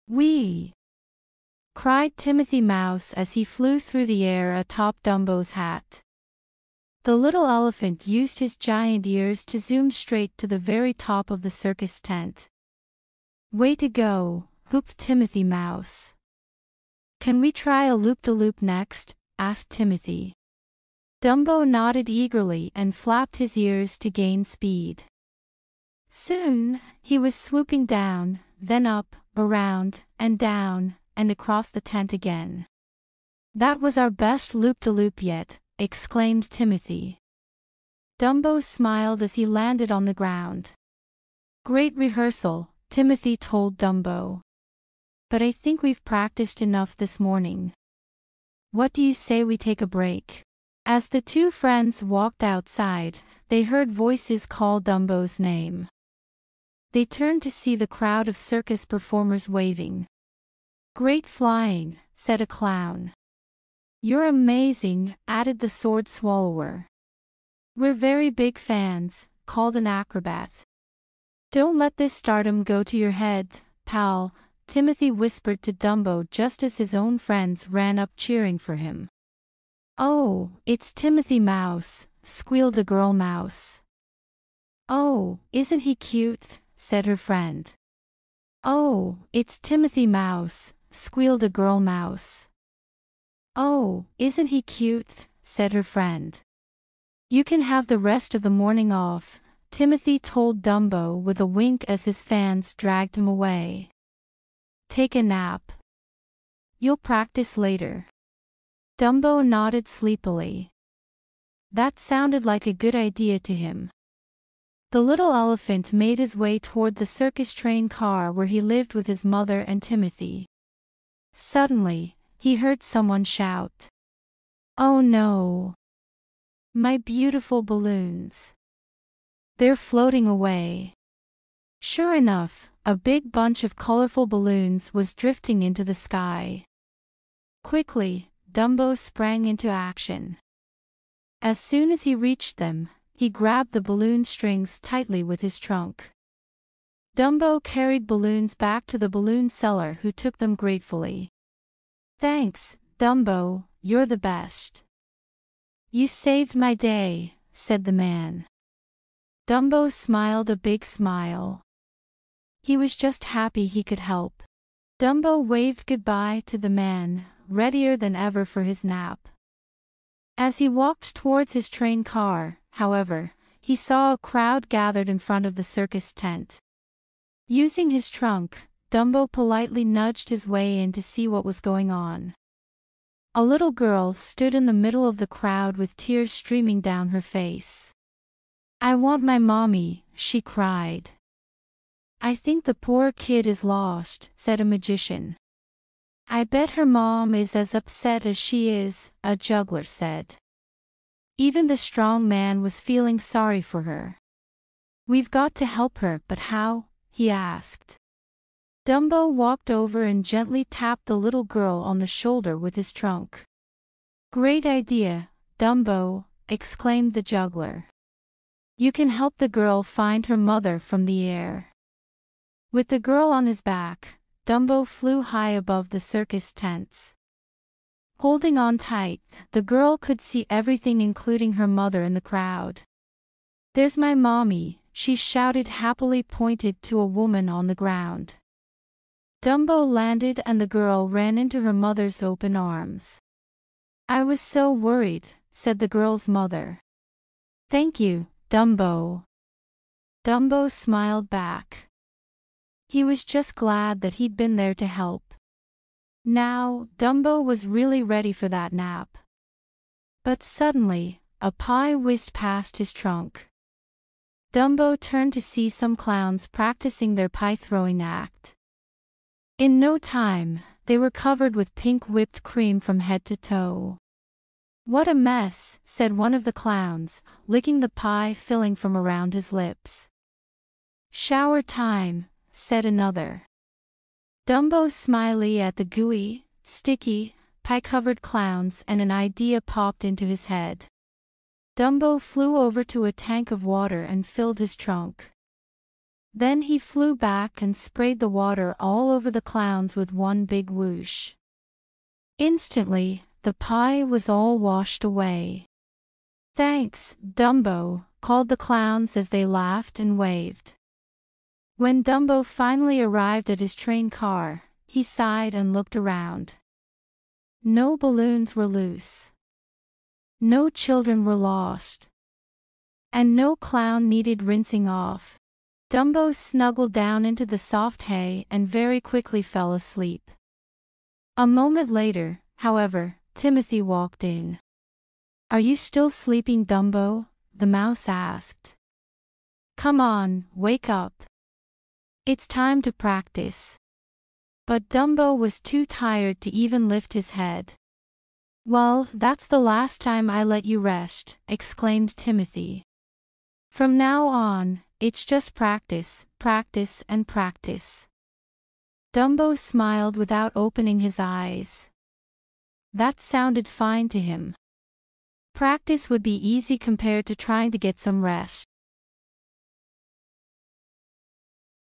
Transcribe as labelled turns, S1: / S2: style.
S1: "Whee!" cried Timothy Mouse as he flew through the air atop Dumbo's hat. The little elephant used his giant ears to zoom straight to the very top of the circus tent. "Way to go," whooped Timothy Mouse. "Can we try a loop-de-loop next?" asked Timothy. Dumbo nodded eagerly and flapped his ears to gain speed. Soon, he was swooping down, then up, around, and down, and across the tent again. "That was our best loop-de-loop yet," exclaimed Timothy. Dumbo smiled as he landed on the ground. "Great rehearsal," Timothy told Dumbo. "But I think we've practiced enough this morning. What do you say we take a break?" As the two friends walked outside, they heard voices call Dumbo's name. They turned to see the crowd of circus performers waving. "Great flying," said a clown. "You're amazing," added the sword swallower. "We're very big fans," called an acrobat. "Don't let this stardom go to your head, pal," Timothy whispered to Dumbo just as his own friends ran up cheering for him. "Oh, it's Timothy Mouse," squealed a girl mouse. "Oh, isn't he cute?" said her friend. "Oh, it's Timothy Mouse," squealed a girl mouse. "Oh, isn't he cute?" said her friend. "You can have the rest of the morning off," Timothy told Dumbo with a wink as his fans dragged him away. "Take a nap. You'll practice later." Dumbo nodded sleepily. That sounded like a good idea to him. The little elephant made his way toward the circus train car where he lived with his mother and Timothy. Suddenly, he heard someone shout, "Oh no! My beautiful balloons! They're floating away." Sure enough, a big bunch of colorful balloons was drifting into the sky. Quickly, Dumbo sprang into action. As soon as he reached them, he grabbed the balloon strings tightly with his trunk. Dumbo carried balloons back to the balloon seller, who took them gratefully. "Thanks, Dumbo, you're the best. You saved my day," said the man. Dumbo smiled a big smile. He was just happy he could help. Dumbo waved goodbye to the man, readier than ever for his nap. As he walked towards his train car, however, he saw a crowd gathered in front of the circus tent. Using his trunk, Dumbo politely nudged his way in to see what was going on. A little girl stood in the middle of the crowd with tears streaming down her face. "I want my mommy," she cried. "I think the poor kid is lost," said a magician. "I bet her mom is as upset as she is," a juggler said. Even the strong man was feeling sorry for her. "We've got to help her, but how?" he asked. Dumbo walked over and gently tapped the little girl on the shoulder with his trunk. "Great idea, Dumbo," exclaimed the juggler. "You can help the girl find her mother from the air." With the girl on his back, Dumbo flew high above the circus tents. Holding on tight, the girl could see everything, including her mother in the crowd. "There's my mommy," she shouted happily, pointed to a woman on the ground. Dumbo landed and the girl ran into her mother's open arms. "I was so worried," said the girl's mother. "Thank you, Dumbo." Dumbo smiled back. He was just glad that he'd been there to help. Now, Dumbo was really ready for that nap. But suddenly, a pie whizzed past his trunk. Dumbo turned to see some clowns practicing their pie-throwing act. In no time, they were covered with pink whipped cream from head to toe. "What a mess," said one of the clowns, licking the pie filling from around his lips. "Shower time," said another. Dumbo smiled at the gooey, sticky, pie-covered clowns and an idea popped into his head. Dumbo flew over to a tank of water and filled his trunk. Then he flew back and sprayed the water all over the clowns with one big whoosh. Instantly, the pie was all washed away. "Thanks, Dumbo," called the clowns as they laughed and waved. When Dumbo finally arrived at his train car, he sighed and looked around. No balloons were loose. No children were lost. And no clown needed rinsing off. Dumbo snuggled down into the soft hay and very quickly fell asleep. A moment later, however, Timothy walked in. "Are you still sleeping, Dumbo?" the mouse asked. "Come on, wake up. It's time to practice." But Dumbo was too tired to even lift his head. "Well, that's the last time I let you rest," exclaimed Timothy. "From now on, it's just practice, practice and practice." Dumbo smiled without opening his eyes. That sounded fine to him. Practice would be easy compared to trying to get some rest.